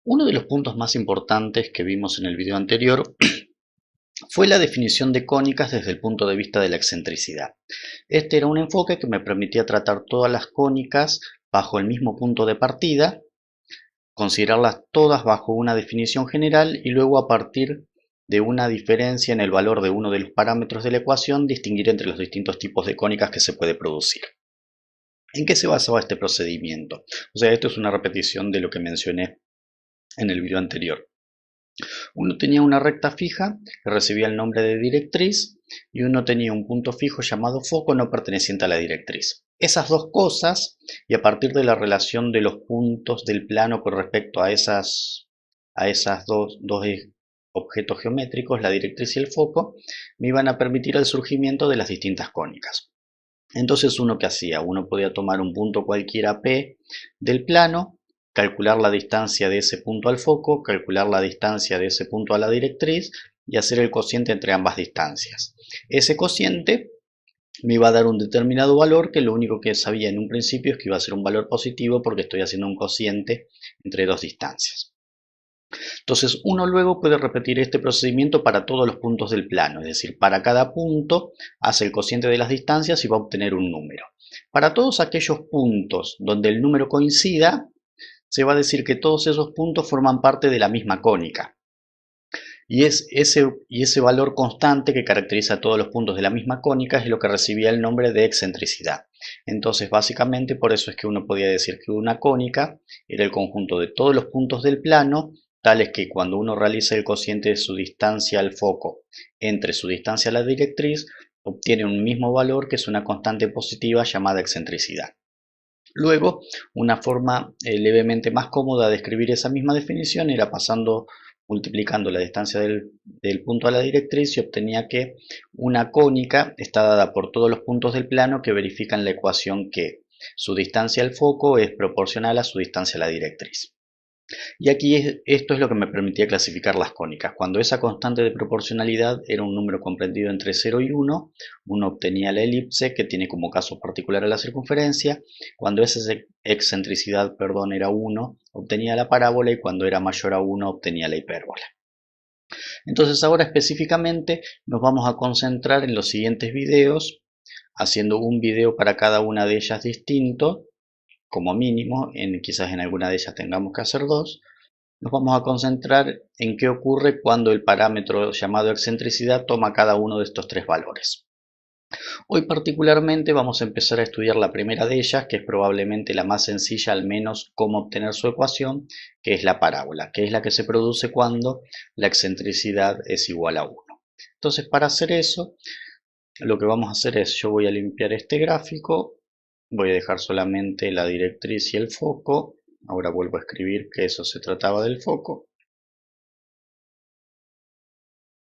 Uno de los puntos más importantes que vimos en el video anterior fue la definición de cónicas desde el punto de vista de la excentricidad. Este era un enfoque que me permitía tratar todas las cónicas bajo el mismo punto de partida, considerarlas todas bajo una definición general y luego a partir de una diferencia en el valor de uno de los parámetros de la ecuación distinguir entre los distintos tipos de cónicas que se puede producir. ¿En qué se basaba este procedimiento? O sea, esto es una repetición de lo que mencioné en el video anterior. Uno tenía una recta fija que recibía el nombre de directriz y uno tenía un punto fijo llamado foco no perteneciente a la directriz. Esas dos cosas, y a partir de la relación de los puntos del plano con respecto a esas dos objetos geométricos, la directriz y el foco, me iban a permitir el surgimiento de las distintas cónicas. Entonces, ¿uno qué hacía? Uno podía tomar un punto cualquiera P del plano, calcular la distancia de ese punto al foco, calcular la distancia de ese punto a la directriz y hacer el cociente entre ambas distancias. Ese cociente me iba a dar un determinado valor que lo único que sabía en un principio es que iba a ser un valor positivo porque estoy haciendo un cociente entre dos distancias. Entonces uno luego puede repetir este procedimiento para todos los puntos del plano, es decir, para cada punto hace el cociente de las distancias y va a obtener un número. Para todos aquellos puntos donde el número coincida, se va a decir que todos esos puntos forman parte de la misma cónica. Y ese valor constante que caracteriza a todos los puntos de la misma cónica es lo que recibía el nombre de excentricidad. Entonces, básicamente, por eso es que uno podía decir que una cónica era el conjunto de todos los puntos del plano, tales que cuando uno realiza el cociente de su distancia al foco entre su distancia a la directriz, obtiene un mismo valor que es una constante positiva llamada excentricidad. Luego, una forma levemente más cómoda de escribir esa misma definición era multiplicando la distancia del punto a la directriz y obtenía que una cónica está dada por todos los puntos del plano que verifican la ecuación que su distancia al foco es proporcional a su distancia a la directriz. Y aquí esto es lo que me permitía clasificar las cónicas. Cuando esa constante de proporcionalidad era un número comprendido entre 0 y 1, uno obtenía la elipse que tiene como caso particular a la circunferencia. Cuando esa excentricidad, era 1, obtenía la parábola y cuando era mayor a 1 obtenía la hipérbola. Entonces ahora específicamente nos vamos a concentrar en los siguientes videos, haciendo un video para cada una de ellas distinto, como mínimo, quizás en alguna de ellas tengamos que hacer dos. Nos vamos a concentrar en qué ocurre cuando el parámetro llamado excentricidad toma cada uno de estos tres valores. Hoy particularmente vamos a empezar a estudiar la primera de ellas, que es probablemente la más sencilla, al menos cómo obtener su ecuación, que es la parábola, que es la que se produce cuando la excentricidad es igual a 1. Entonces, para hacer eso, lo que vamos a hacer es, yo voy a limpiar este gráfico, voy a dejar solamente la directriz y el foco. Ahora vuelvo a escribir que eso se trataba del foco.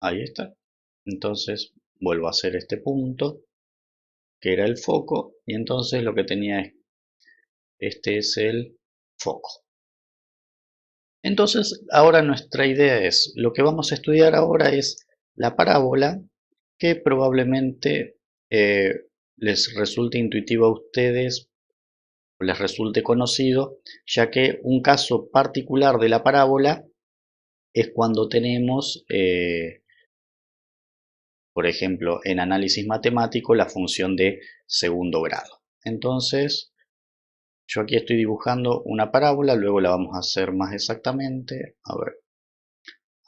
Ahí está. Entonces vuelvo a hacer este punto, que era el foco, y entonces lo que tenía es, este es el foco. Entonces ahora nuestra idea es, lo que vamos a estudiar ahora es la parábola, que probablemente les resulte intuitivo a ustedes, les resulte conocido, ya que un caso particular de la parábola es cuando tenemos, por ejemplo, en análisis matemático, la función de segundo grado. Entonces, yo aquí estoy dibujando una parábola, luego la vamos a hacer más exactamente. A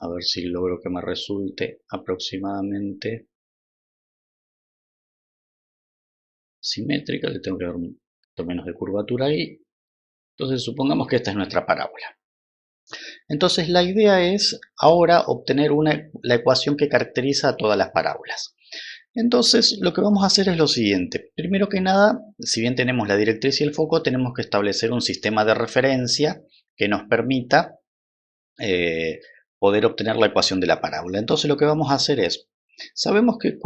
ver si logro que me resulte aproximadamente simétrica. Le tengo que dar un poquito menos de curvatura ahí. Entonces, supongamos que esta es nuestra parábola. Entonces la idea es ahora obtener la ecuación que caracteriza a todas las parábolas. Entonces lo que vamos a hacer es lo siguiente. Primero que nada, si bien tenemos la directriz y el foco, tenemos que establecer un sistema de referencia que nos permita poder obtener la ecuación de la parábola. Entonces lo que vamos a hacer es, sabemos que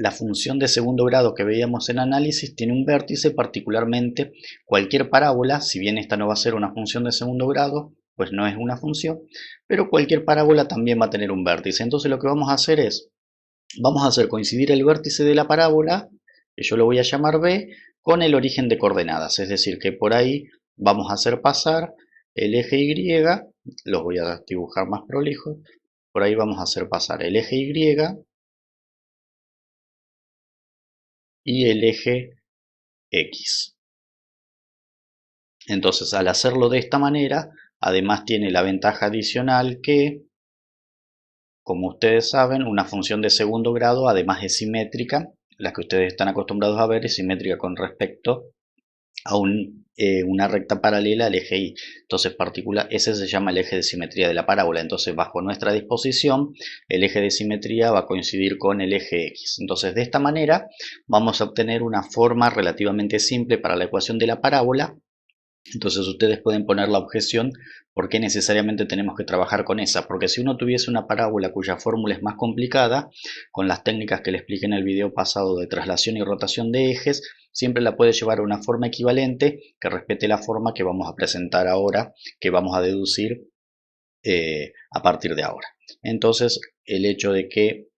la función de segundo grado que veíamos en análisis tiene un vértice, particularmente cualquier parábola, si bien esta no va a ser una función de segundo grado, pues no es una función, pero cualquier parábola también va a tener un vértice. Entonces lo que vamos a hacer es, vamos a hacer coincidir el vértice de la parábola, que yo lo voy a llamar B, con el origen de coordenadas, es decir, que por ahí vamos a hacer pasar el eje Y, los voy a dibujar más prolijos, por ahí vamos a hacer pasar el eje Y y el eje X. Entonces, al hacerlo de esta manera, además tiene la ventaja adicional que, como ustedes saben, una función de segundo grado además es simétrica. La que ustedes están acostumbrados a ver es simétrica con respecto a una recta paralela al eje Y. Entonces, ese se llama el eje de simetría de la parábola. Entonces, bajo nuestra disposición, el eje de simetría va a coincidir con el eje X. Entonces, de esta manera, vamos a obtener una forma relativamente simple para la ecuación de la parábola. Entonces ustedes pueden poner la objeción: ¿por qué necesariamente tenemos que trabajar con esa? Porque si uno tuviese una parábola cuya fórmula es más complicada, con las técnicas que le expliqué en el video pasado de traslación y rotación de ejes, siempre la puede llevar a una forma equivalente que respete la forma que vamos a presentar ahora, que vamos a deducir a partir de ahora. Entonces, el hecho de que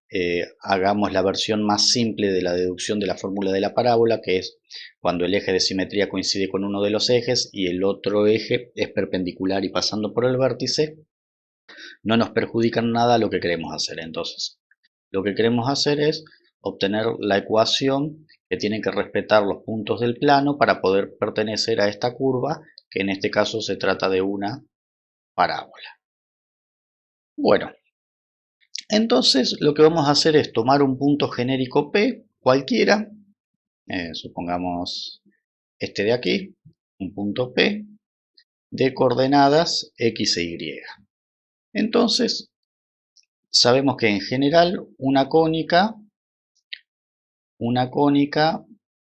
hagamos la versión más simple de la deducción de la fórmula de la parábola, que es cuando el eje de simetría coincide con uno de los ejes y el otro eje es perpendicular y pasando por el vértice, no nos perjudica en nada lo que queremos hacer. Entonces, lo que queremos hacer es obtener la ecuación que tiene que respetar los puntos del plano para poder pertenecer a esta curva, que en este caso se trata de una parábola. Bueno, entonces lo que vamos a hacer es tomar un punto genérico P, cualquiera, supongamos este de aquí, un punto P, de coordenadas X e Y. Entonces, sabemos que en general una cónica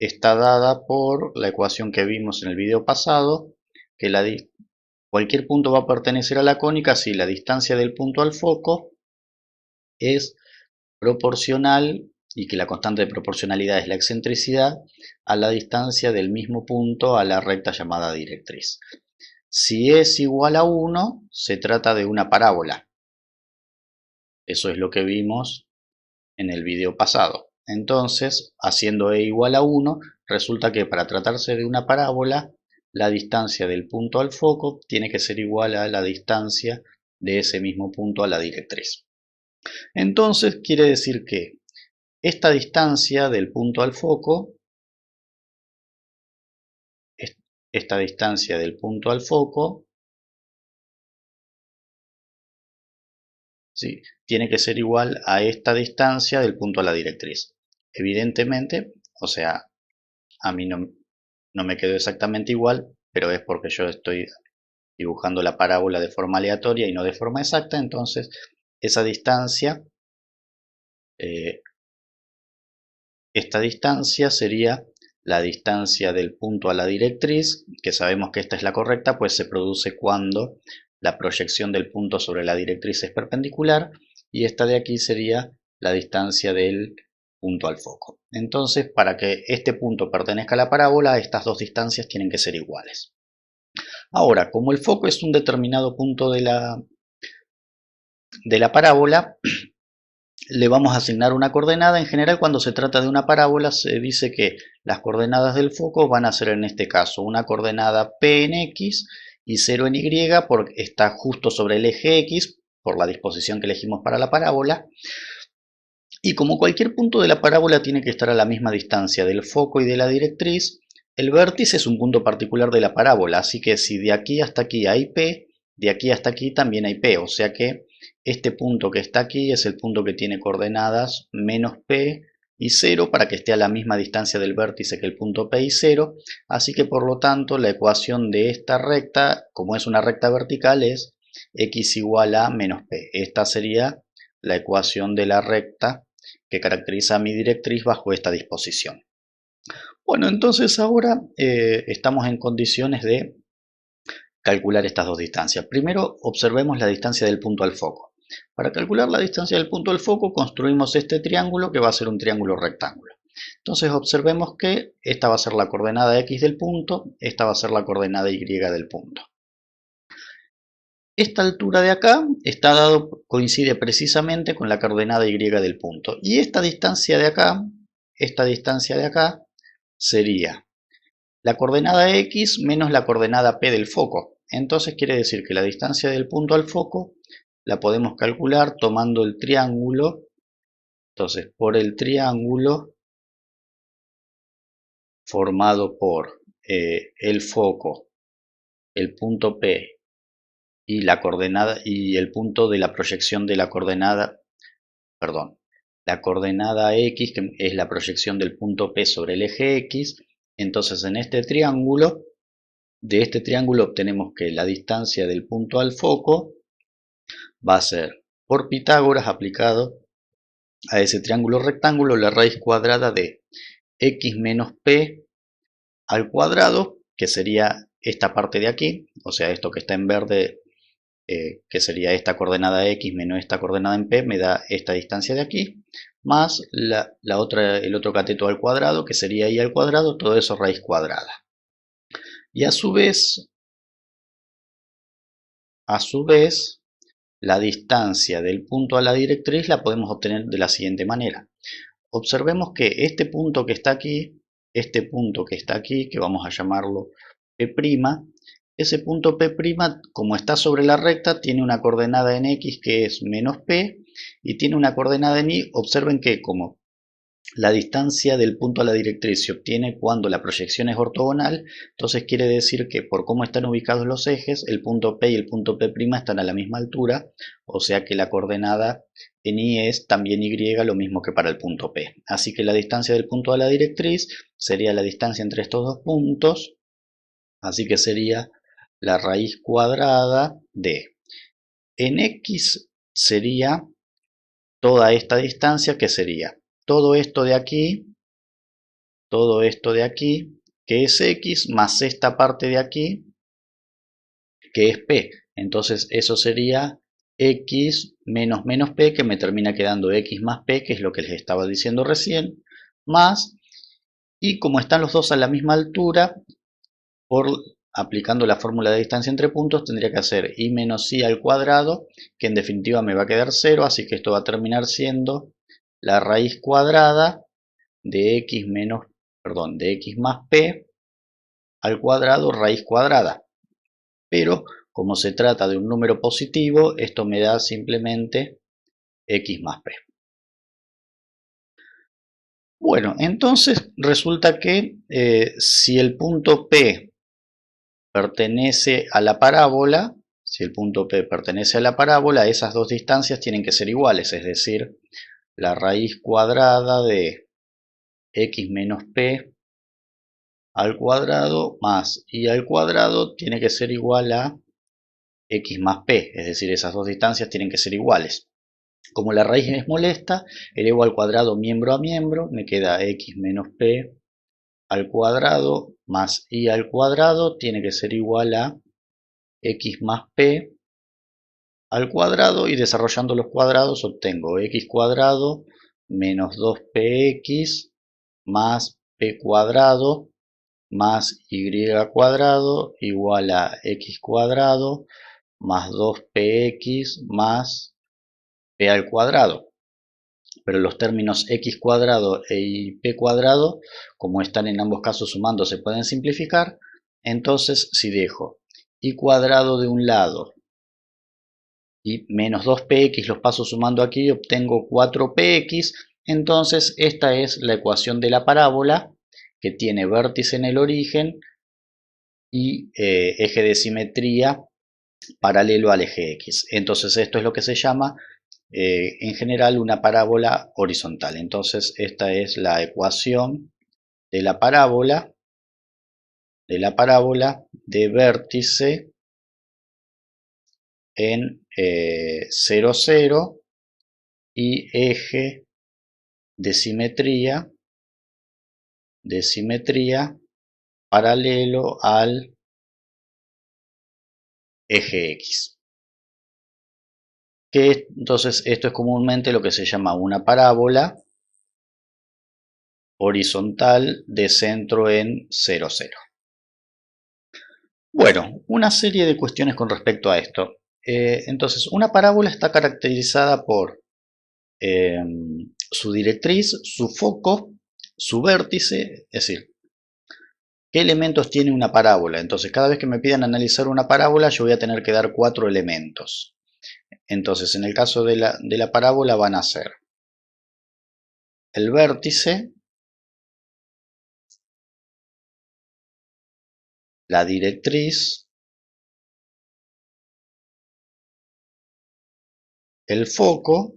está dada por la ecuación que vimos en el video pasado, que cualquier punto va a pertenecer a la cónica si la distancia del punto al foco es proporcional, y que la constante de proporcionalidad es la excentricidad, a la distancia del mismo punto a la recta llamada directriz. Si es igual a 1, se trata de una parábola. Eso es lo que vimos en el video pasado. Entonces, haciendo e igual a 1, resulta que para tratarse de una parábola, la distancia del punto al foco tiene que ser igual a la distancia de ese mismo punto a la directriz. Entonces, quiere decir que esta distancia del punto al foco, ¿sí?, tiene que ser igual a esta distancia del punto a la directriz. Evidentemente, o sea, a mí no me quedó exactamente igual, pero es porque yo estoy dibujando la parábola de forma aleatoria y no de forma exacta. Entonces, esa distancia, esta distancia sería la distancia del punto a la directriz, que sabemos que esta es la correcta, pues se produce cuando la proyección del punto sobre la directriz es perpendicular, y esta de aquí sería la distancia del punto al foco. Entonces, para que este punto pertenezca a la parábola, estas dos distancias tienen que ser iguales. Ahora, como el foco es un determinado punto de la parábola, le vamos a asignar una coordenada. En general, cuando se trata de una parábola, se dice que las coordenadas del foco van a ser, en este caso, una coordenada P en X y 0 en Y, porque está justo sobre el eje X, por la disposición que elegimos para la parábola. Y como cualquier punto de la parábola tiene que estar a la misma distancia del foco y de la directriz, el vértice es un punto particular de la parábola, así que si de aquí hasta aquí hay P, de aquí hasta aquí también hay P, o sea que este punto que está aquí es el punto que tiene coordenadas menos P y 0 para que esté a la misma distancia del vértice que el punto P y 0, así que por lo tanto la ecuación de esta recta, como es una recta vertical, es X igual a menos P. Esta sería la ecuación de la recta que caracteriza a mi directriz bajo esta disposición. Bueno, entonces ahora estamos en condiciones de calcular estas dos distancias. Primero observemos la distancia del punto al foco. Para calcular la distancia del punto al foco construimos este triángulo, que va a ser un triángulo rectángulo. Entonces observemos que esta va a ser la coordenada X del punto, esta va a ser la coordenada Y del punto. Esta altura de acá coincide precisamente con la coordenada Y del punto. Y esta distancia de acá sería la coordenada X menos la coordenada P del foco. Entonces quiere decir que la distancia del punto al foco la podemos calcular tomando el triángulo. Entonces, por el triángulo formado por el foco, el punto P y la coordenada y el punto de la proyección de la coordenada, perdón, la coordenada X, que es la proyección del punto P sobre el eje X. Entonces, en este triángulo, de este triángulo obtenemos que la distancia del punto al foco va a ser, por Pitágoras aplicado a ese triángulo rectángulo, la raíz cuadrada de x menos p al cuadrado, que sería esta parte de aquí, o sea, esto que está en verde, que sería esta coordenada x menos esta coordenada en p, me da esta distancia de aquí, más el otro cateto al cuadrado, que sería y al cuadrado, todo eso raíz cuadrada. Y a su vez, la distancia del punto a la directriz la podemos obtener de la siguiente manera. Observemos que este punto que está aquí, que vamos a llamarlo P', ese punto P', como está sobre la recta, tiene una coordenada en X que es menos P y tiene una coordenada en Y. Observen que como la distancia del punto a la directriz se obtiene cuando la proyección es ortogonal, entonces quiere decir que por cómo están ubicados los ejes, el punto P y el punto P' están a la misma altura, o sea que la coordenada en Y es también Y, lo mismo que para el punto P. Así que la distancia del punto a la directriz sería la distancia entre estos dos puntos, así que sería la raíz cuadrada de, en X sería toda esta distancia, que sería todo esto de aquí, que es X, más esta parte de aquí, que es P. Entonces eso sería X menos menos P, que me termina quedando X más P, que es lo que les estaba diciendo recién, más, y como están los dos a la misma altura, aplicando la fórmula de distancia entre puntos, tendría que hacer y menos y al cuadrado, que en definitiva me va a quedar 0, así que esto va a terminar siendo la raíz cuadrada de x más p al cuadrado raíz cuadrada. Pero como se trata de un número positivo, esto me da simplemente x más p. Bueno, entonces resulta que si el punto P pertenece a la parábola, esas dos distancias tienen que ser iguales, es decir, la raíz cuadrada de x menos p al cuadrado más y al cuadrado tiene que ser igual a x más p, es decir, esas dos distancias tienen que ser iguales. Como la raíz es molesta, elevo al cuadrado miembro a miembro, me queda x menos p al cuadrado más y al cuadrado tiene que ser igual a x más p al cuadrado, y desarrollando los cuadrados obtengo x cuadrado menos 2px más p cuadrado más y cuadrado igual a x cuadrado más 2px más p al cuadrado. Pero los términos x cuadrado y p cuadrado, como están en ambos casos sumando, se pueden simplificar. Entonces, si dejo y cuadrado de un lado y menos 2px los paso sumando aquí, obtengo 4px. Entonces, esta es la ecuación de la parábola, que tiene vértice en el origen y eje de simetría paralelo al eje X. Entonces esto es lo que se llama en general una parábola horizontal. Entonces esta es la ecuación de la parábola de vértice en 0, 0 y eje de simetría paralelo al eje X. Entonces esto es comúnmente lo que se llama una parábola horizontal de centro en 0, 0. Bueno, una serie de cuestiones con respecto a esto. Entonces, una parábola está caracterizada por su directriz, su foco, su vértice, es decir, ¿Qué elementos tiene una parábola? Entonces, cada vez que me pidan analizar una parábola, yo voy a tener que dar 4 elementos. Entonces, en el caso de la parábola van a ser el vértice, la directriz, el foco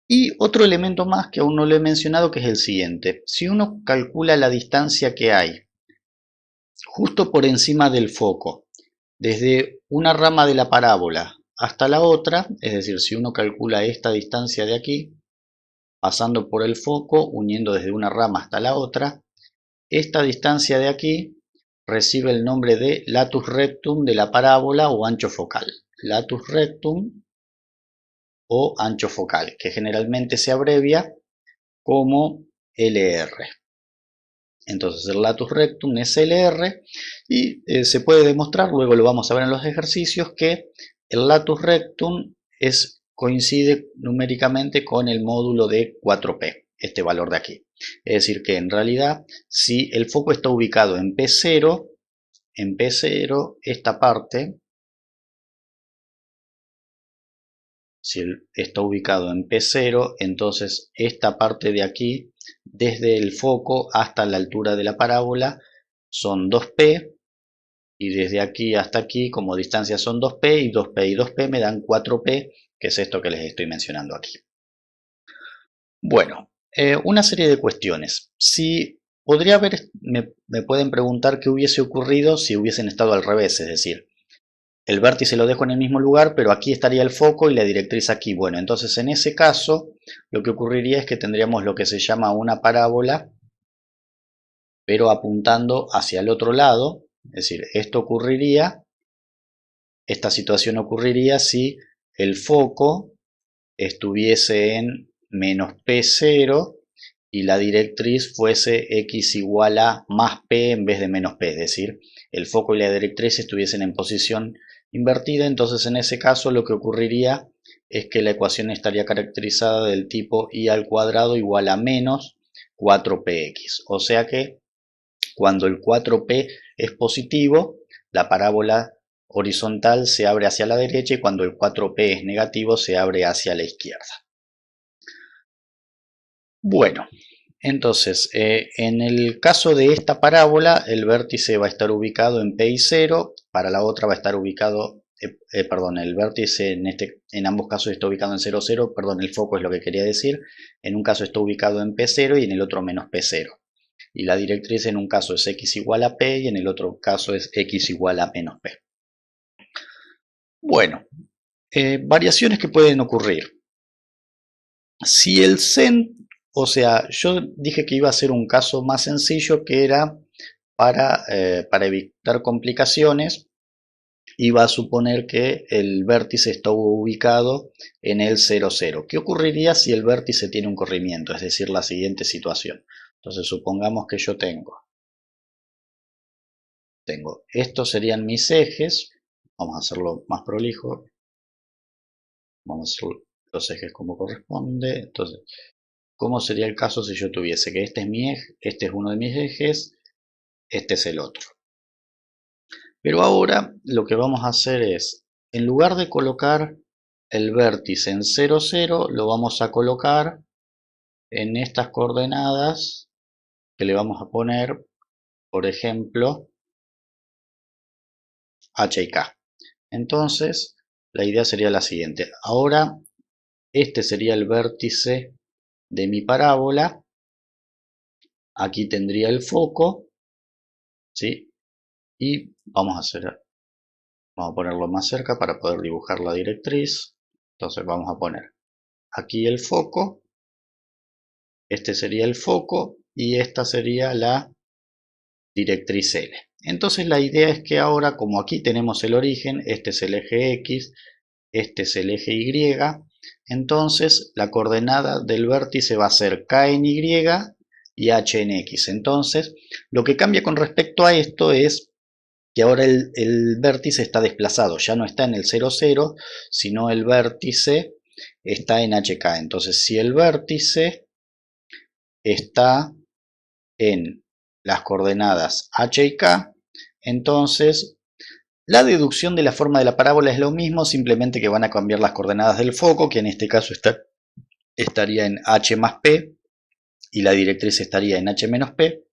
y otro elemento más que aún no lo he mencionado, que es el siguiente. Si uno calcula la distancia que hay justo por encima del foco, desde una rama de la parábola hasta la otra, es decir, si uno calcula esta distancia de aquí, pasando por el foco, uniendo desde una rama hasta la otra, esta distancia de aquí recibe el nombre de latus rectum de la parábola o ancho focal. Latus rectum o ancho focal, que generalmente se abrevia como LR. Entonces el latus rectum es LR y se puede demostrar, luego lo vamos a ver en los ejercicios, que el latus rectum coincide numéricamente con el módulo de 4P, este valor de aquí. Es decir que en realidad si el foco está ubicado en P0, esta parte, si está ubicado en P0, entonces esta parte de aquí, desde el foco hasta la altura de la parábola, son 2P, y desde aquí hasta aquí, como distancia son 2P y 2P y 2P me dan 4P, que es esto que les estoy mencionando aquí. Bueno, una serie de cuestiones. Me pueden preguntar qué hubiese ocurrido si hubiesen estado al revés, es decir, el vértice lo dejo en el mismo lugar, pero aquí estaría el foco y la directriz aquí. Bueno, entonces en ese caso lo que ocurriría es que tendríamos lo que se llama una parábola, pero apuntando hacia el otro lado. Es decir, esta situación ocurriría si el foco estuviese en menos P0 y la directriz fuese x igual a más P en vez de menos P, es decir, el foco y la directriz estuviesen en posición invertida. Entonces en ese caso lo que ocurriría es que la ecuación estaría caracterizada del tipo y al cuadrado igual a menos 4px, o sea que cuando el 4p es positivo, la parábola horizontal se abre hacia la derecha, y cuando el 4p es negativo se abre hacia la izquierda. Bueno, entonces en el caso de esta parábola el vértice va a estar ubicado en P y 0, para la otra va a estar ubicado, el vértice en ambos casos está ubicado en 0, 0, perdón, el foco es lo que quería decir, en un caso está ubicado en P0 y en el otro menos P0. Y la directriz en un caso es x igual a p y en el otro caso es x igual a menos p. Bueno, variaciones que pueden ocurrir. Si el o sea, yo dije que iba a ser un caso más sencillo, que era para evitar complicaciones, iba a suponer que el vértice está ubicado en el 0, 0. ¿Qué ocurriría si el vértice tiene un corrimiento? Es decir, la siguiente situación. Entonces supongamos que yo tengo estos serían mis ejes. Vamos a hacerlo más prolijo, vamos a hacer los ejes como corresponde. Entonces, ¿cómo sería el caso si yo tuviese que este es mi eje, este es uno de mis ejes, este es el otro? Pero ahora lo que vamos a hacer es, en lugar de colocar el vértice en 0, 0, lo vamos a colocar en estas coordenadas que le vamos a poner, por ejemplo, h y k. Entonces, la idea sería la siguiente. Ahora, este sería el vértice de mi parábola. Aquí tendría el foco, ¿sí? Y vamos a ponerlo más cerca para poder dibujar la directriz. Entonces vamos a poner aquí el foco. Este sería el foco y esta sería la directriz L. Entonces la idea es que ahora, como aquí tenemos el origen, este es el eje X, este es el eje Y, entonces la coordenada del vértice va a ser K en Y y H en X. Entonces lo que cambia con respecto a esto es que ahora el vértice está desplazado, ya no está en el 0, 0, sino el vértice está en HK. Entonces si el vértice está en las coordenadas h y k, entonces la deducción de la forma de la parábola es lo mismo, simplemente que van a cambiar las coordenadas del foco, que en este caso estaría en h más p, y la directriz estaría en h menos p.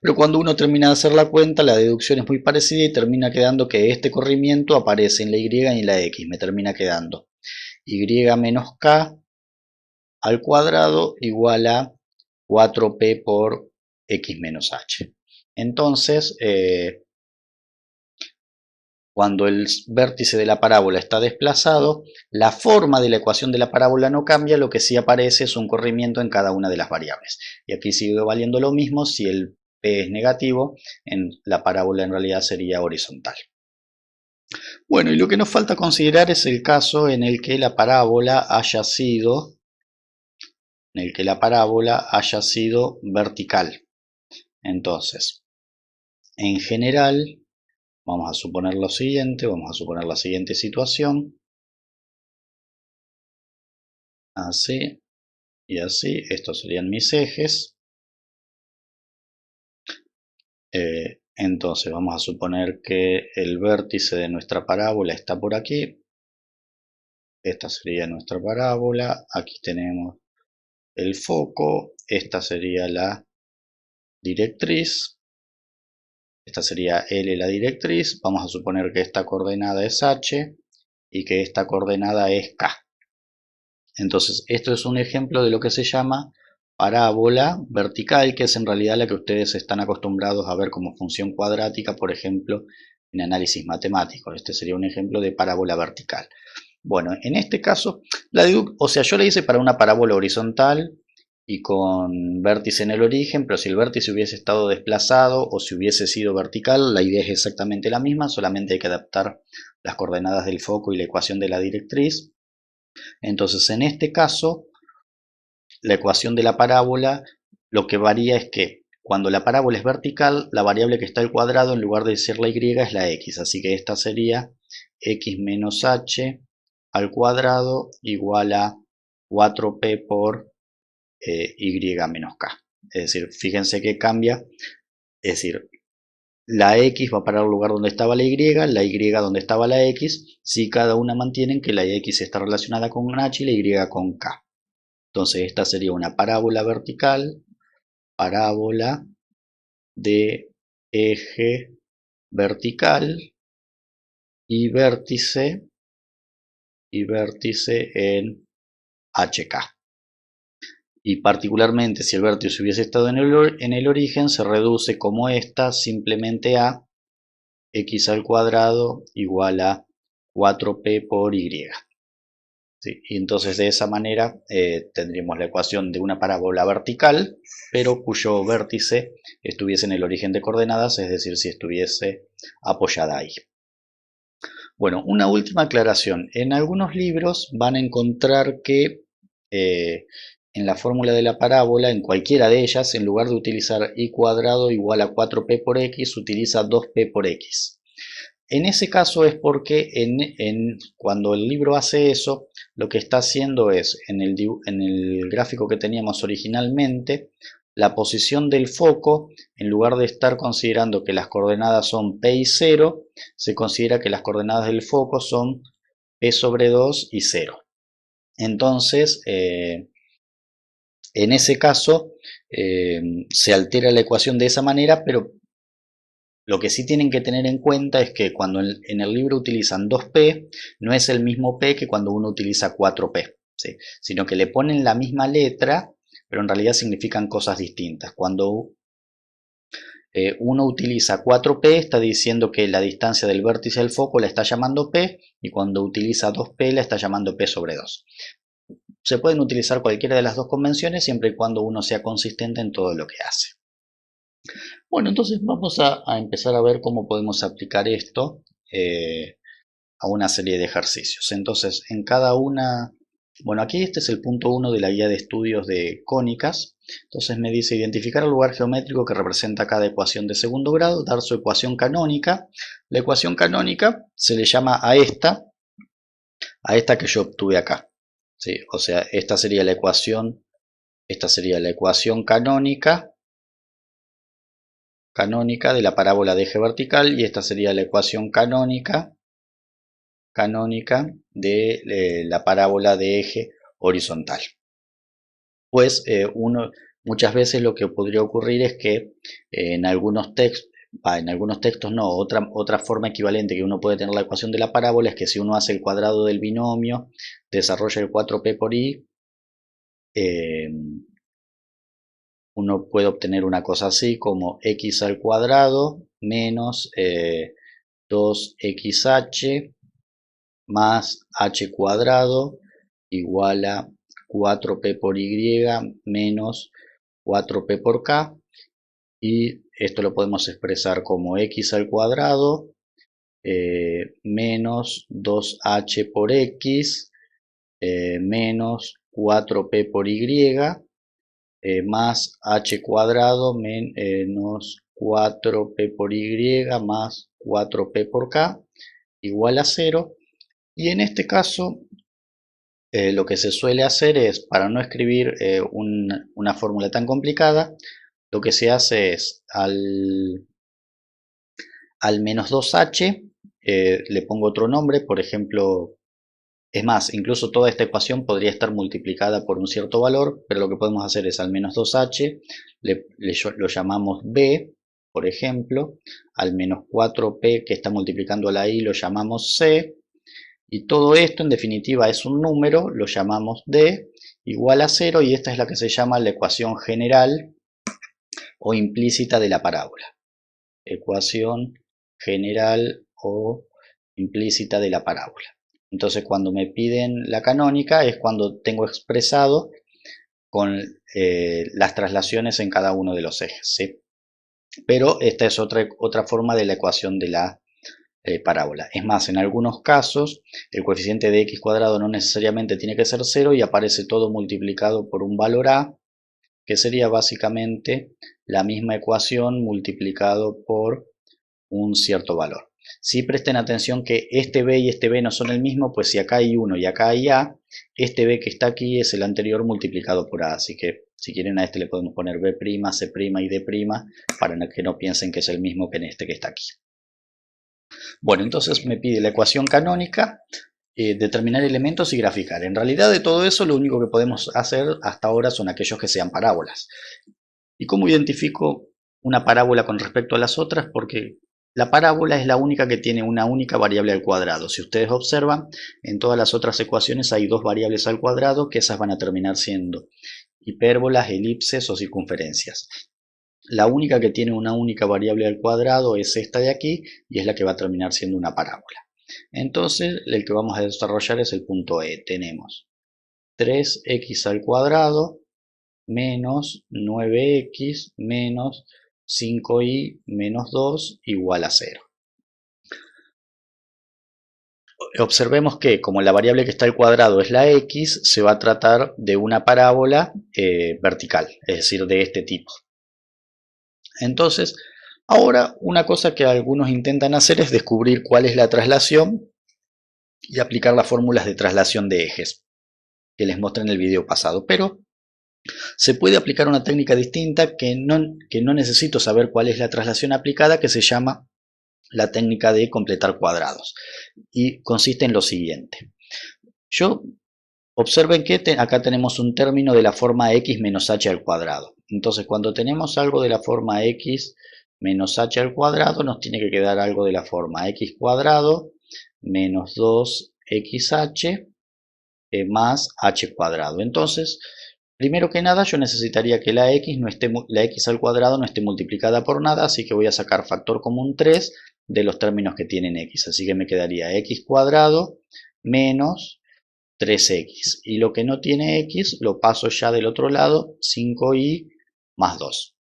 Pero cuando uno termina de hacer la cuenta, la deducción es muy parecida y termina quedando que este corrimiento aparece en la y y en la x. Me termina quedando y menos k al cuadrado igual a 4p por x menos h. Entonces, cuando el vértice de la parábola está desplazado, la forma de la ecuación de la parábola no cambia, lo que sí aparece es un corrimiento en cada una de las variables. Y aquí sigue valiendo lo mismo, si el p es negativo, en la parábola en realidad sería horizontal. Bueno, y lo que nos falta considerar es el caso en el que la parábola haya sido vertical. Entonces, en general, vamos a suponer lo siguiente, vamos a suponer la siguiente situación. Así y así, estos serían mis ejes. Entonces vamos a suponer que el vértice de nuestra parábola está por aquí. Esta sería nuestra parábola. Aquí tenemos el foco. Esta sería la directriz. Esta sería L la directriz. Vamos a suponer que esta coordenada es H y que esta coordenada es K. Entonces esto es un ejemplo de lo que se llama parábola vertical, que es en realidad la que ustedes están acostumbrados a ver como función cuadrática, por ejemplo, en análisis matemático. Este sería un ejemplo de parábola vertical. Bueno, en este caso, yo le hice para una parábola horizontal y con vértice en el origen, pero si el vértice hubiese estado desplazado o si hubiese sido vertical, la idea es exactamente la misma, solamente hay que adaptar las coordenadas del foco y la ecuación de la directriz. Entonces, en este caso, la ecuación de la parábola lo que varía es que cuando la parábola es vertical, la variable que está al cuadrado en lugar de ser la y es la x, así que esta sería x menos h al cuadrado igual a 4p por y menos k. Es decir, fíjense que cambia, es decir, la x va para el lugar donde estaba la y donde estaba la x, si cada una mantienen que la x está relacionada con h y la y con k. Entonces esta sería una parábola vertical, parábola de eje vertical y vértice en HK. Y particularmente si el vértice hubiese estado en el origen, se reduce como esta simplemente a x al cuadrado igual a 4p por y. ¿Sí? Y entonces de esa manera tendríamos la ecuación de una parábola vertical, pero cuyo vértice estuviese en el origen de coordenadas, es decir, si estuviese apoyada ahí. Bueno, una última aclaración. En algunos libros van a encontrar que en la fórmula de la parábola, en cualquiera de ellas, en lugar de utilizar y cuadrado igual a 4p por x, utiliza 2p por x. En ese caso es porque cuando el libro hace eso, lo que está haciendo es, en el gráfico que teníamos originalmente, la posición del foco, en lugar de estar considerando que las coordenadas son p y 0, se considera que las coordenadas del foco son p sobre 2 y 0. Entonces, en ese caso, se altera la ecuación de esa manera, pero lo que sí tienen que tener en cuenta es que cuando en el libro utilizan 2p, no es el mismo p que cuando uno utiliza 4p, ¿sí? Sino que le ponen la misma letra, pero en realidad significan cosas distintas. Cuando uno utiliza 4p, está diciendo que la distancia del vértice al foco la está llamando p, y cuando utiliza 2p la está llamando p sobre 2. Se pueden utilizar cualquiera de las dos convenciones siempre y cuando uno sea consistente en todo lo que hace. Bueno, entonces vamos a empezar a ver cómo podemos aplicar esto a una serie de ejercicios. Entonces, en cada una, bueno, aquí este es el punto 1 de la guía de estudios de cónicas. Entonces me dice identificar el lugar geométrico que representa cada ecuación de segundo grado, dar su ecuación canónica. La ecuación canónica se le llama a esta que yo obtuve acá, ¿sí? O sea, esta sería la ecuación canónica canónica de la parábola de eje vertical, y esta sería la ecuación canónica de la parábola de eje horizontal. Pues muchas veces lo que podría ocurrir es que en algunos textos no, otra forma equivalente que uno puede tener la ecuación de la parábola es que si uno hace el cuadrado del binomio, desarrolla el 4p por i, uno puede obtener una cosa así como x al cuadrado menos 2xh más h cuadrado igual a 4p por y menos 4p por k, y esto lo podemos expresar como x al cuadrado menos 2h por x menos 4p por y más h cuadrado menos 4p por y más 4p por k igual a 0. Y en este caso lo que se suele hacer es, para no escribir una fórmula tan complicada, lo que se hace es al menos 2h le pongo otro nombre, por ejemplo. Es más, incluso toda esta ecuación podría estar multiplicada por un cierto valor, pero lo que podemos hacer es al menos 2h, lo llamamos b, por ejemplo, al menos 4p que está multiplicando a la i lo llamamos c, y todo esto en definitiva es un número, lo llamamos d, igual a 0, y esta es la que se llama la ecuación general o implícita de la parábola. Ecuación general o implícita de la parábola. Entonces cuando me piden la canónica es cuando tengo expresado con las traslaciones en cada uno de los ejes, ¿sí? Pero esta es otra forma de la ecuación de la parábola. Es más, en algunos casos el coeficiente de x cuadrado no necesariamente tiene que ser 0 y aparece todo multiplicado por un valor a, que sería básicamente la misma ecuación multiplicado por un cierto valor. Si presten atención que este b y este b no son el mismo, pues si acá hay 1 y acá hay a, este b que está aquí es el anterior multiplicado por a, así que si quieren a este le podemos poner b', c' y d' para que no piensen que es el mismo que en este que está aquí. Bueno, entonces me pide la ecuación canónica, determinar elementos y graficar. En realidad de todo eso lo único que podemos hacer hasta ahora son aquellos que sean parábolas. ¿Y cómo identifico una parábola con respecto a las otras? Porque la parábola es la única que tiene una única variable al cuadrado. Si ustedes observan, en todas las otras ecuaciones hay dos variables al cuadrado, que esas van a terminar siendo hipérbolas, elipses o circunferencias. La única que tiene una única variable al cuadrado es esta de aquí, y es la que va a terminar siendo una parábola. Entonces el que vamos a desarrollar es el punto E. Tenemos 3x al cuadrado menos 9x menos 5y menos 2 igual a 0. Observemos que como la variable que está al cuadrado es la x, se va a tratar de una parábola vertical, es decir, de este tipo. Entonces, ahora una cosa que algunos intentan hacer es descubrir cuál es la traslación y aplicar las fórmulas de traslación de ejes que les mostré en el video pasado, pero se puede aplicar una técnica distinta que no necesito saber cuál es la traslación aplicada, que se llama la técnica de completar cuadrados, y consiste en lo siguiente. Observen que acá tenemos un término de la forma x menos h al cuadrado. Entonces cuando tenemos algo de la forma x menos h al cuadrado, nos tiene que quedar algo de la forma x cuadrado menos 2xh más h cuadrado. Entonces, primero que nada, yo necesitaría que la x al cuadrado no esté multiplicada por nada, así que voy a sacar factor común 3 de los términos que tienen x. Así que me quedaría x cuadrado menos 3x. Y lo que no tiene x lo paso ya del otro lado, 5y más 2.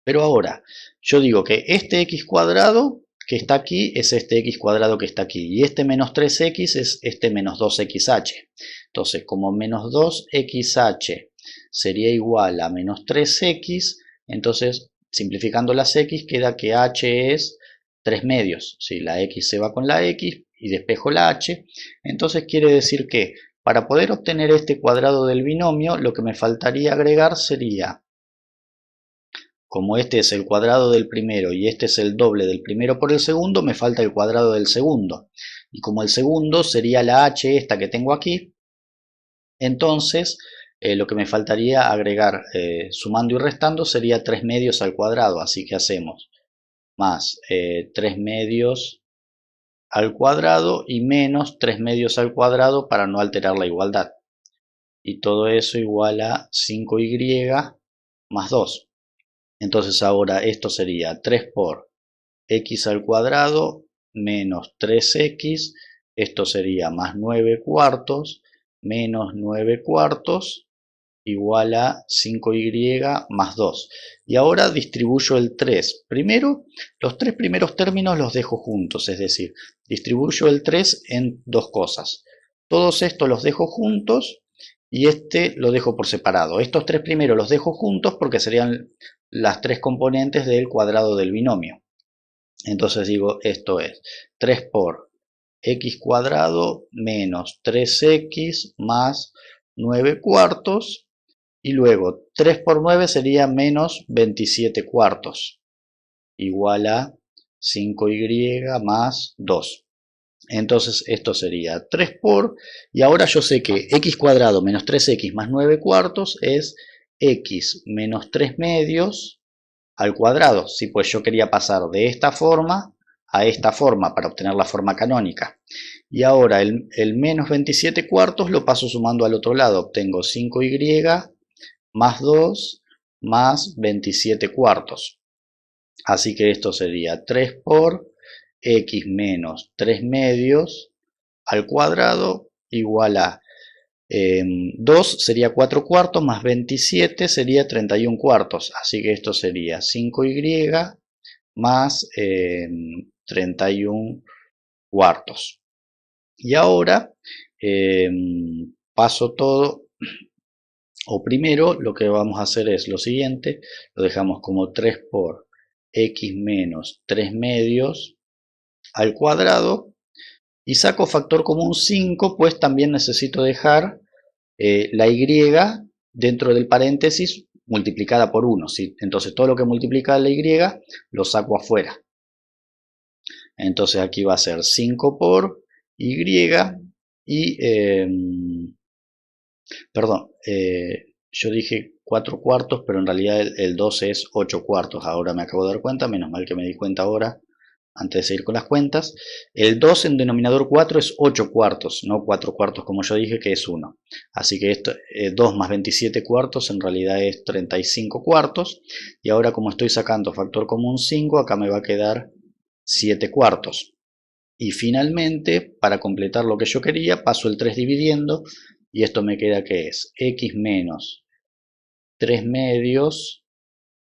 Pero ahora, yo digo que este x cuadrado que está aquí es este x cuadrado que está aquí, y este menos 3x es este menos 2xh. Entonces, como menos 2xh sería igual a menos 3x, entonces simplificando las x queda que h es 3 medios. Si la x se va con la x y despejo la h, entonces quiere decir que para poder obtener este cuadrado del binomio, lo que me faltaría agregar sería como este es el cuadrado del primero y este es el doble del primero por el segundo, me falta el cuadrado del segundo. Y como el segundo sería la h esta que tengo aquí, entonces lo que me faltaría agregar sumando y restando sería 3 medios al cuadrado. Así que hacemos más 3 medios al cuadrado y menos 3 medios al cuadrado para no alterar la igualdad. Y todo eso igual a 5y más 2. Entonces ahora esto sería 3 por x al cuadrado menos 3x. Esto sería más 9 cuartos menos 9 cuartos igual a 5y más 2. Y ahora distribuyo el 3. Primero, los tres primeros términos los dejo juntos, es decir, distribuyo el 3 en dos cosas. Todos estos los dejo juntos y este lo dejo por separado. Estos tres primeros los dejo juntos porque serían las tres componentes del cuadrado del binomio. Entonces digo, esto es 3 por x cuadrado menos 3x más 9 cuartos. Y luego 3 por 9 sería menos 27 cuartos, igual a 5y más 2. Entonces esto sería 3 por, y ahora yo sé que x cuadrado menos 3x más 9 cuartos es x menos 3 medios al cuadrado. Sí, pues yo quería pasar de esta forma a esta forma para obtener la forma canónica. Y ahora el menos 27 cuartos lo paso sumando al otro lado, obtengo 5y más 2 más 27 cuartos. Así que esto sería 3 por x menos 3 medios al cuadrado igual a 2 sería 4 cuartos más 27 sería 31 cuartos. Así que esto sería 5y más 31 cuartos. Y ahora paso todo. O primero lo que vamos a hacer es lo siguiente, lo dejamos como 3 por x menos 3 medios al cuadrado y saco factor común 5, pues también necesito dejar la y dentro del paréntesis multiplicada por 1, ¿sí? Entonces todo lo que multiplica la y lo saco afuera. Entonces aquí va a ser 5 por y perdón, yo dije 4 cuartos, pero en realidad el 12 es 8 cuartos. Ahora me acabo de dar cuenta, menos mal que me di cuenta ahora, antes de seguir con las cuentas. El 2 en denominador 4 es 8 cuartos, no 4 cuartos como yo dije, que es 1. Así que esto, 2 más 27 cuartos en realidad es 35 cuartos. Y ahora como estoy sacando factor común 5, acá me va a quedar 7 cuartos. Y finalmente, para completar lo que yo quería, paso el 3 dividiendo. Y esto me queda que es x menos 3 medios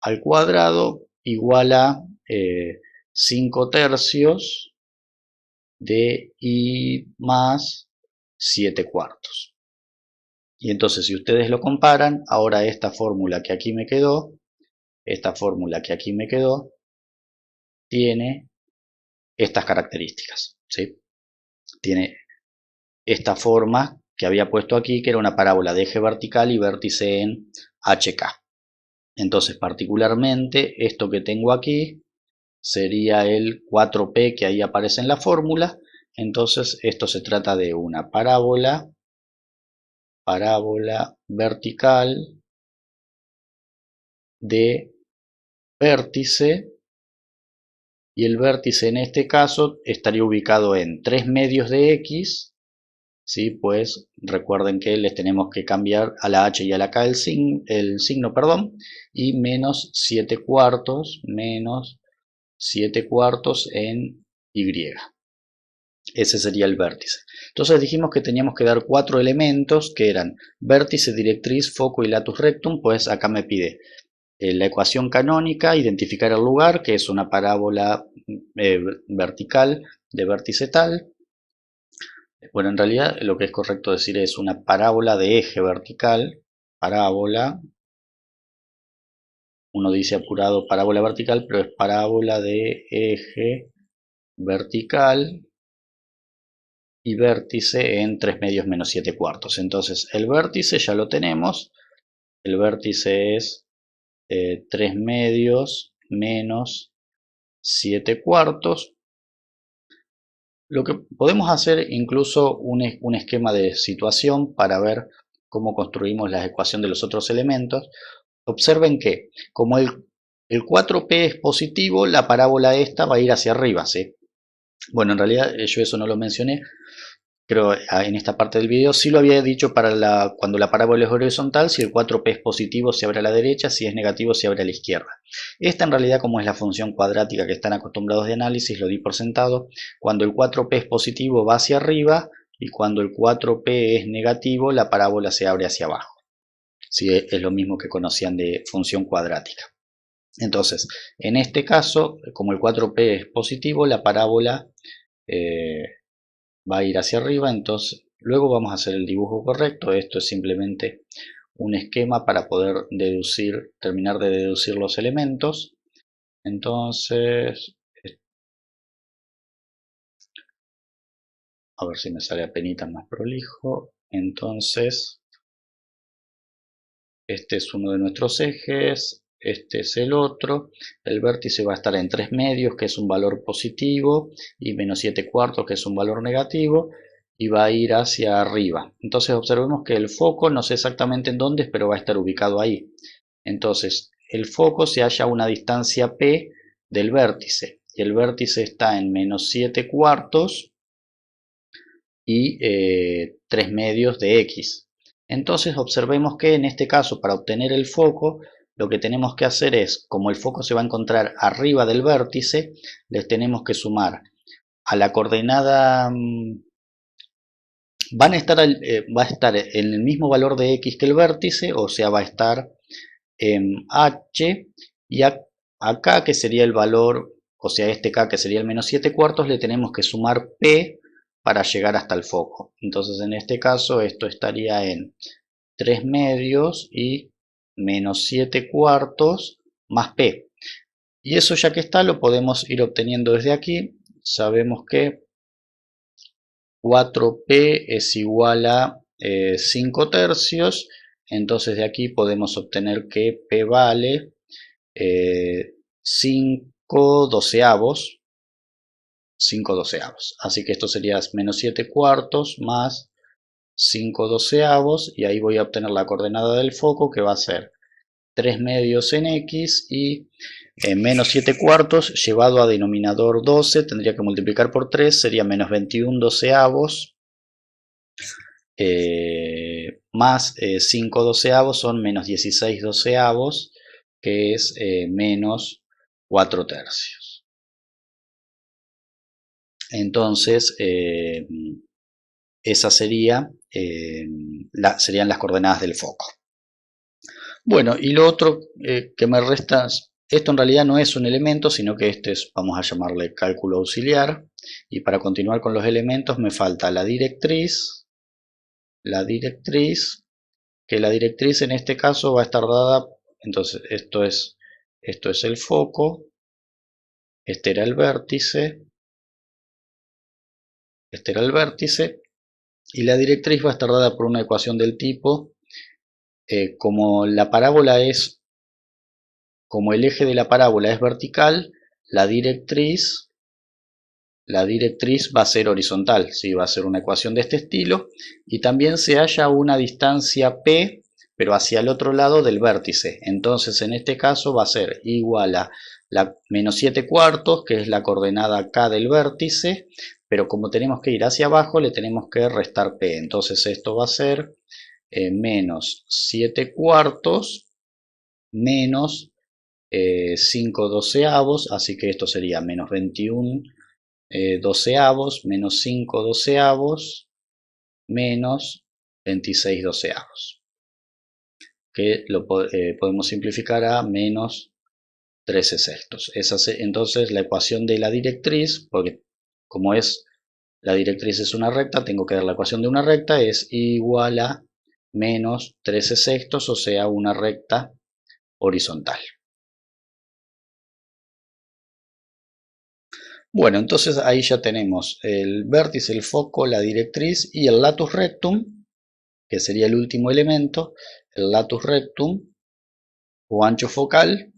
al cuadrado igual a 5 tercios de y más 7 cuartos. Y entonces si ustedes lo comparan, ahora esta fórmula que aquí me quedó, tiene estas características, ¿sí? Tiene esta forma que había puesto aquí, que era una parábola de eje vertical y vértice en HK. Entonces, particularmente, esto que tengo aquí sería el 4P que ahí aparece en la fórmula. Entonces, esto se trata de una parábola vertical de vértice, y el vértice en este caso estaría ubicado en 3 medios de x. ¿Sí? Pues recuerden que les tenemos que cambiar a la h y a la k el signo, perdón, y menos 7 cuartos en y. Ese sería el vértice. Entonces dijimos que teníamos que dar 4 elementos que eran vértice, directriz, foco y latus rectum. Pues acá me pide la ecuación canónica, identificar el lugar, que es una parábola vertical de vértice tal. Bueno, en realidad lo que es correcto decir es una parábola de eje vertical, parábola, uno dice apurado parábola vertical, pero es parábola de eje vertical y vértice en 3 medios menos 7 cuartos. Entonces el vértice ya lo tenemos, el vértice es 3 medios menos 7 cuartos. Lo que podemos hacer incluso un esquema de situación para ver cómo construimos la ecuación de los otros elementos. Observen que como el 4p es positivo, la parábola esta va a ir hacia arriba, ¿sí? Bueno, en realidad yo eso no lo mencioné, pero en esta parte del video sí lo había dicho para cuando la parábola es horizontal, si el 4p es positivo se abre a la derecha, si es negativo se abre a la izquierda. Esta en realidad, como es la función cuadrática que están acostumbrados de análisis, lo di por sentado. Cuando el 4p es positivo va hacia arriba y cuando el 4p es negativo la parábola se abre hacia abajo. Sí, es lo mismo que conocían de función cuadrática. Entonces, en este caso, como el 4p es positivo, la parábola va a ir hacia arriba. Entonces, luego vamos a hacer el dibujo correcto. Esto es simplemente un esquema para poder terminar de deducir los elementos. Entonces, a ver si me sale apenita más prolijo. Entonces, este es uno de nuestros ejes, este es el otro. El vértice va a estar en 3 medios, que es un valor positivo, y menos 7 cuartos, que es un valor negativo, y va a ir hacia arriba. Entonces observemos que el foco, no sé exactamente en dónde, pero va a estar ubicado ahí. Entonces, el foco se halla a una distancia P del vértice, y el vértice está en menos 7 cuartos y 3 medios de X. Entonces observemos que en este caso, para obtener el foco, lo que tenemos que hacer es, como el foco se va a encontrar arriba del vértice, les tenemos que sumar a la coordenada, va a estar en el mismo valor de X que el vértice, o sea, va a estar en H, y acá, que sería el valor, o sea, este K que sería el menos 7 cuartos, le tenemos que sumar P para llegar hasta el foco. Entonces en este caso esto estaría en 3 medios y menos 7 cuartos más P. Y eso, ya que está, lo podemos ir obteniendo desde aquí. Sabemos que 4P es igual a 5 tercios. Entonces de aquí podemos obtener que P vale 5 doceavos. 5 doceavos. Así que esto sería menos 7 cuartos más 5 doceavos, y ahí voy a obtener la coordenada del foco, que va a ser 3 medios en X y menos 7 cuartos llevado a denominador 12, tendría que multiplicar por 3, sería menos 21 doceavos, más 5 doceavos son menos 16 doceavos, que es menos 4 tercios. Entonces, esas serían las coordenadas del foco. Bueno, y lo otro que me resta, esto en realidad no es un elemento, sino que este es, vamos a llamarle cálculo auxiliar. Y para continuar con los elementos me falta la directriz, que la directriz en este caso va a estar dada, entonces esto es el foco, este era el vértice, y la directriz va a estar dada por una ecuación del tipo, como el eje de la parábola es vertical, la directriz va a ser horizontal, ¿sí? Va a ser una ecuación de este estilo, y también se halla una distancia P, pero hacia el otro lado del vértice. Entonces en este caso va a ser igual a la menos 7 cuartos, que es la coordenada K del vértice, pero como tenemos que ir hacia abajo le tenemos que restar P. Entonces esto va a ser menos 7 cuartos menos 5 doceavos, así que esto sería menos 21 doceavos menos 5 doceavos menos 26 doceavos, que lo podemos simplificar a menos 13 sextos. Entonces la ecuación de la directriz, porque como la directriz es una recta, tengo que dar la ecuación de una recta, es igual a menos 13 sextos, o sea, una recta horizontal. Bueno, entonces ahí ya tenemos el vértice, el foco, la directriz y el latus rectum, que sería el último elemento. El latus rectum o ancho focal.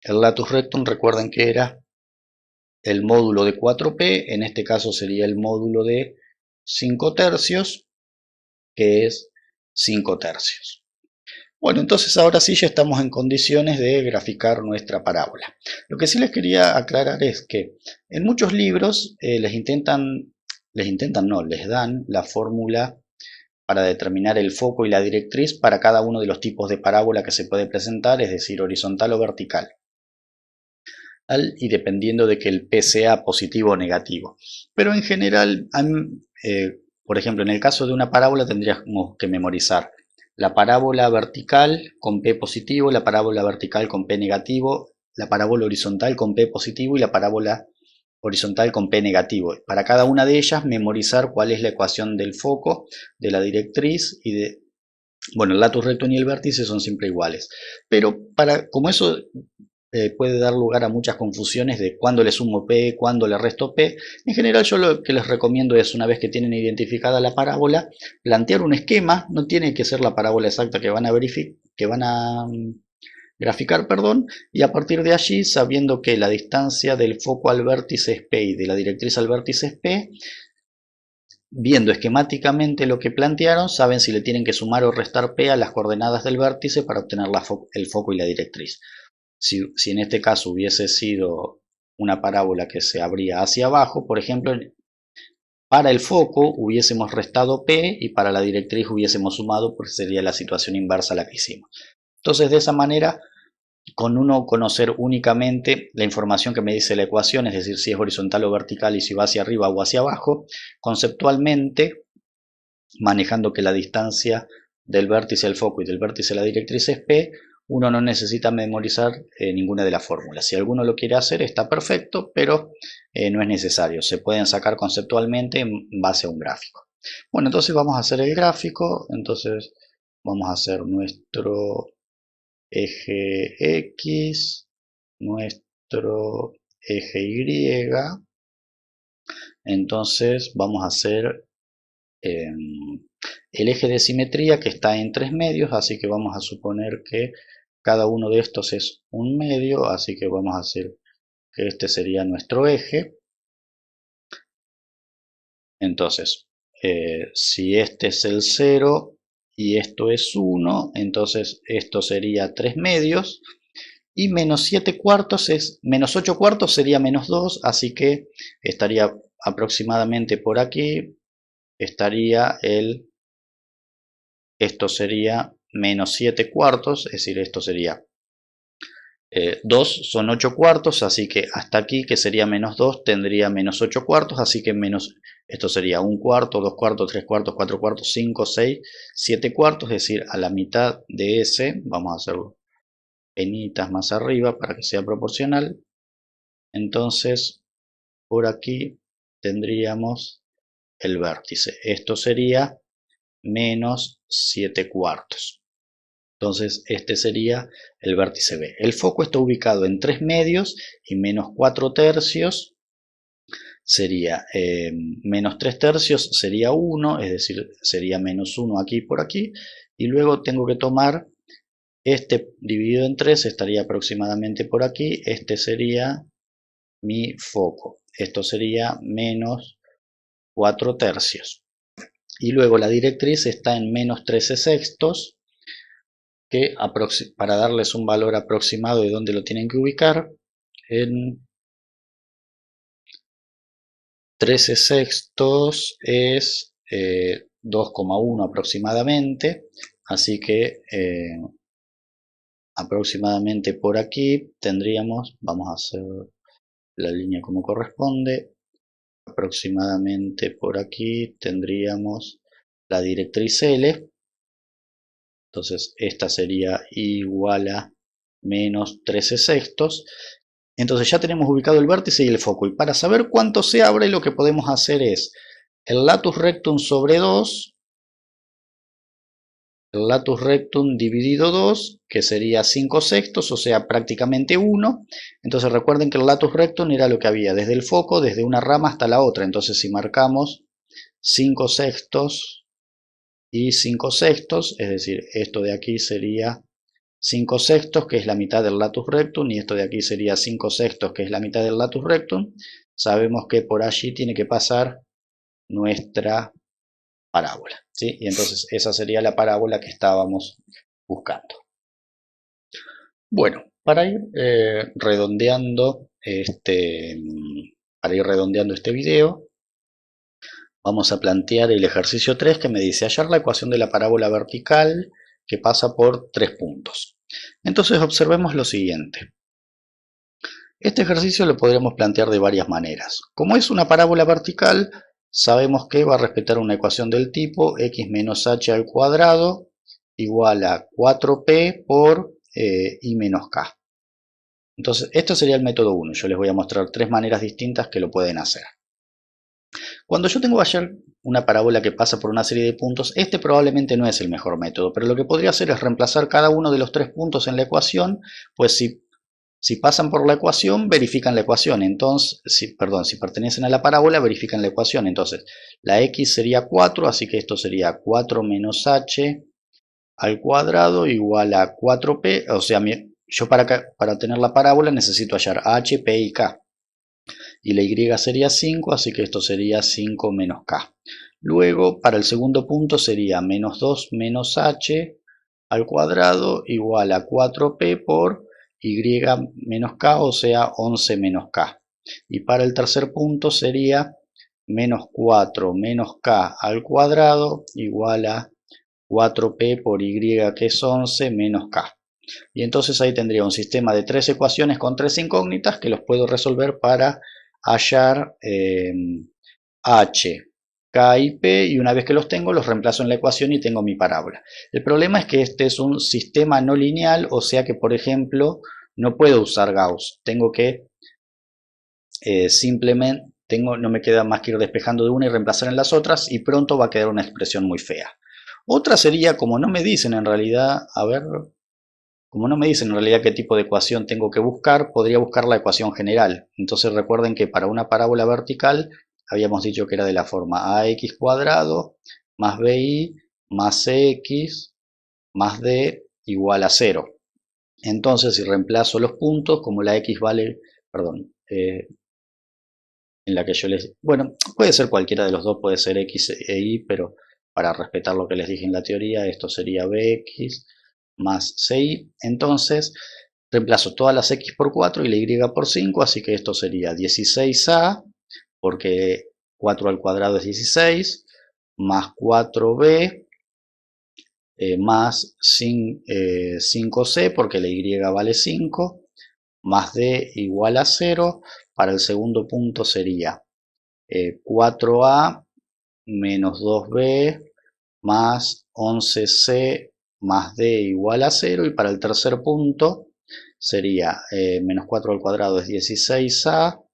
El latus rectum, recuerden que era el módulo de 4p, en este caso sería el módulo de 5 tercios, que es 5 tercios. Bueno, entonces ahora sí ya estamos en condiciones de graficar nuestra parábola. Lo que sí les quería aclarar es que en muchos libros les dan la fórmula para determinar el foco y la directriz para cada uno de los tipos de parábola que se puede presentar, es decir, horizontal o vertical, y dependiendo de que el P sea positivo o negativo. Pero en general, por ejemplo, en el caso de una parábola tendríamos que memorizar la parábola vertical con P positivo, la parábola vertical con P negativo, la parábola horizontal con P positivo y la parábola horizontal con P negativo. Para cada una de ellas memorizar cuál es la ecuación del foco, de la directriz y de... Bueno, el latus rectum y el vértice son siempre iguales. Pero como eso puede dar lugar a muchas confusiones de cuándo le sumo P, cuándo le resto P. En general yo lo que les recomiendo es, una vez que tienen identificada la parábola, plantear un esquema. No tiene que ser la parábola exacta que van a graficar, perdón, y a partir de allí, sabiendo que la distancia del foco al vértice es P y de la directriz al vértice es P, viendo esquemáticamente lo que plantearon, saben si le tienen que sumar o restar P a las coordenadas del vértice para obtener el foco y la directriz. Si en este caso hubiese sido una parábola que se abría hacia abajo, por ejemplo, para el foco hubiésemos restado P y para la directriz hubiésemos sumado, porque sería la situación inversa a la que hicimos. Entonces, de esa manera, con uno conocer únicamente la información que me dice la ecuación, es decir, si es horizontal o vertical y si va hacia arriba o hacia abajo, conceptualmente, manejando que la distancia del vértice al foco y del vértice a la directriz es P, uno no necesita memorizar ninguna de las fórmulas. Si alguno lo quiere hacer está perfecto, pero no es necesario. Se pueden sacar conceptualmente en base a un gráfico. Bueno, entonces vamos a hacer el gráfico. Entonces vamos a hacer nuestro eje X, nuestro eje Y. Entonces vamos a hacer el eje de simetría, que está en 3 medios, así que vamos a suponer que cada uno de estos es un medio, así que vamos a hacer que este sería nuestro eje. Entonces, si este es el 0 y esto es 1, entonces esto sería 3 medios. Y menos 7 cuartos es menos 8 cuartos, sería menos 2, así que estaría aproximadamente por aquí. Esto sería menos 7 cuartos, es decir, esto sería 2 son 8 cuartos, así que hasta aquí, que sería menos 2, tendría menos 8 cuartos, así que esto sería 1 cuarto, 2 cuartos, 3 cuartos, 4 cuartos, 5, 6, 7 cuartos, es decir, a la mitad de ese, vamos a hacerlo penitas más arriba para que sea proporcional. Entonces, por aquí tendríamos el vértice. Esto sería menos 7 cuartos. Entonces este sería el vértice B. El foco está ubicado en 3 medios y menos 4 tercios sería menos 3 tercios sería 1, es decir, sería menos 1 aquí por aquí. Y luego tengo que tomar este dividido en 3, estaría aproximadamente por aquí. Este sería mi foco. Esto sería menos 4 tercios. Y luego la directriz está en menos 13 sextos, que para darles un valor aproximado de dónde lo tienen que ubicar, en 13 sextos es 2,1 aproximadamente, así que aproximadamente por aquí tendríamos, vamos a hacer la línea como corresponde, aproximadamente por aquí tendríamos la directriz L. Entonces esta sería igual a menos 13 sextos. Entonces ya tenemos ubicado el vértice y el foco. Y para saber cuánto se abre, lo que podemos hacer es el latus rectum sobre 2, el latus rectum dividido 2, que sería 5 sextos, o sea, prácticamente 1. Entonces recuerden que el latus rectum era lo que había desde el foco, desde una rama hasta la otra. Entonces si marcamos 5 sextos y 5 sextos, es decir, esto de aquí sería 5 sextos, que es la mitad del latus rectum, y esto de aquí sería 5 sextos, que es la mitad del latus rectum. Sabemos que por allí tiene que pasar nuestra parábola, ¿sí? Y entonces esa sería la parábola que estábamos buscando. Bueno, para ir redondeando este video, vamos a plantear el ejercicio 3 que me dice hallar la ecuación de la parábola vertical que pasa por 3 puntos. Entonces observemos lo siguiente. Este ejercicio lo podríamos plantear de varias maneras. Como es una parábola vertical, sabemos que va a respetar una ecuación del tipo x menos h al cuadrado igual a 4p por i menos k. Entonces, esto sería el método 1. Yo les voy a mostrar 3 maneras distintas que lo pueden hacer. Cuando yo tengo que hallar una parábola que pasa por una serie de puntos, este probablemente no es el mejor método, pero lo que podría hacer es reemplazar cada uno de los 3 puntos en la ecuación, pues si pasan por la ecuación, verifican la ecuación. Entonces, si pertenecen a la parábola, verifican la ecuación. Entonces, la x sería 4, así que esto sería 4 menos h al cuadrado igual a 4p. O sea, yo para tener la parábola necesito hallar h, p y k. Y la y sería 5, así que esto sería 5 menos k. Luego, para el segundo punto sería menos 2 menos h al cuadrado igual a 4p por y menos k, o sea 11 menos k. Y para el tercer punto sería menos 4 menos k al cuadrado igual a 4p por y, que es 11 menos k. Y entonces ahí tendría un sistema de 3 ecuaciones con 3 incógnitas que los puedo resolver para hallar h, k y p, y una vez que los tengo los reemplazo en la ecuación y tengo mi parábola. El problema es que este es un sistema no lineal, o sea que por ejemplo no puedo usar Gauss, tengo que no me queda más que ir despejando de una y reemplazar en las otras, y pronto va a quedar una expresión muy fea. Otra sería, como no me dicen en realidad, qué tipo de ecuación tengo que buscar, podría buscar la ecuación general. Entonces recuerden que para una parábola vertical habíamos dicho que era de la forma ax cuadrado más bi más cx más d igual a 0. Entonces si reemplazo los puntos, como la x vale, en la que yo bueno, puede ser cualquiera de los dos, puede ser x e y, pero para respetar lo que les dije en la teoría, esto sería bx más ci. Entonces reemplazo todas las x por 4 y la y por 5, así que esto sería 16a, porque 4 al cuadrado es 16, más 4b, más 5c, porque la y vale 5, más d igual a 0. Para el segundo punto sería 4a menos 2b más 11c más d igual a 0. Y para el tercer punto sería menos 4 al cuadrado es 16a,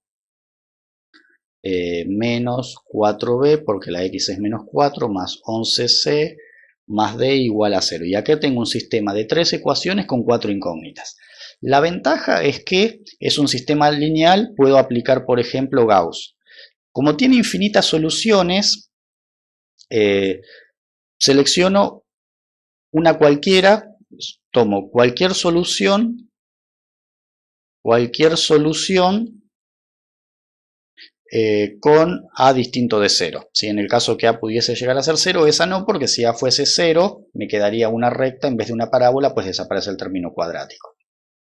menos 4b, porque la x es menos 4, más 11c más d igual a 0. Y acá tengo un sistema de 3 ecuaciones con 4 incógnitas. La ventaja es que es un sistema lineal, puedo aplicar por ejemplo Gauss. Como tiene infinitas soluciones, selecciono una cualquiera, tomo cualquier solución con a distinto de 0. Si en el caso que a pudiese llegar a ser 0, esa no, porque si a fuese 0 me quedaría una recta en vez de una parábola, pues desaparece el término cuadrático.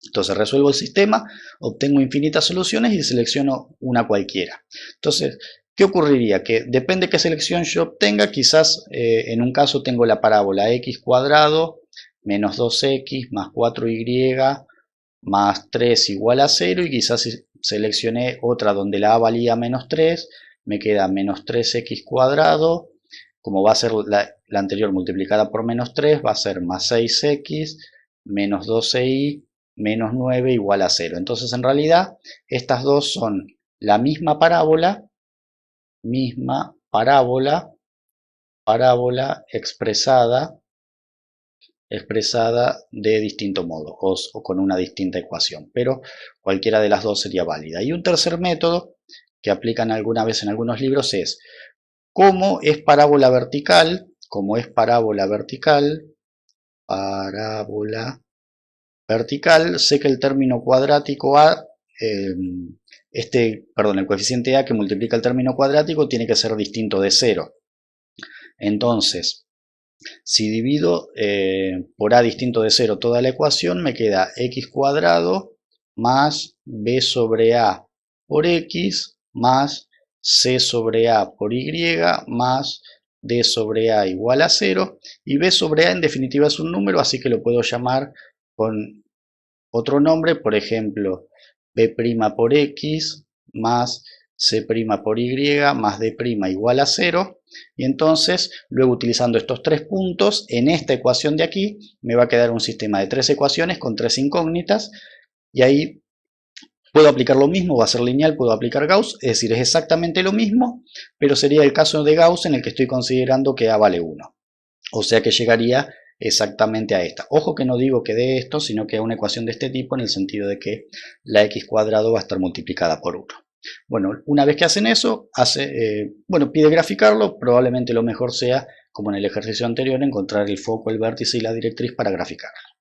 Entonces resuelvo el sistema, obtengo infinitas soluciones y selecciono una cualquiera. Entonces, ¿qué ocurriría? Que depende de qué selección yo obtenga, quizás en un caso tengo la parábola x cuadrado menos 2x más 4y más 3 igual a 0, y quizás si seleccioné otra donde la a valía menos 3, me queda menos 3x cuadrado, como va a ser la anterior multiplicada por menos 3, va a ser más 6x menos 12y menos 9 igual a 0. Entonces en realidad estas dos son la misma parábola expresada de distinto modo o con una distinta ecuación, pero cualquiera de las dos sería válida. Y un tercer método que aplican alguna vez en algunos libros es, como es parábola vertical, como es parábola vertical, sé que el término cuadrático A, el coeficiente A que multiplica el término cuadrático tiene que ser distinto de 0. Entonces, si divido por A distinto de 0 toda la ecuación, me queda x cuadrado más b sobre A por x más c sobre A por y más d sobre A igual a 0. Y b sobre A en definitiva es un número, así que lo puedo llamar con otro nombre, por ejemplo, b' por x más c' por y más d' igual a 0. Y entonces, luego utilizando estos tres puntos, en esta ecuación de aquí, me va a quedar un sistema de tres ecuaciones con tres incógnitas. Y ahí puedo aplicar lo mismo, va a ser lineal, puedo aplicar Gauss, es decir, es exactamente lo mismo, pero sería el caso de Gauss en el que estoy considerando que A vale 1. O sea que llegaría exactamente a esta. Ojo que no digo que dé esto, sino que a una ecuación de este tipo en el sentido de que la x cuadrado va a estar multiplicada por 1. Bueno, una vez que hacen eso, pide graficarlo, probablemente lo mejor sea, como en el ejercicio anterior, encontrar el foco, el vértice y la directriz para graficarlo.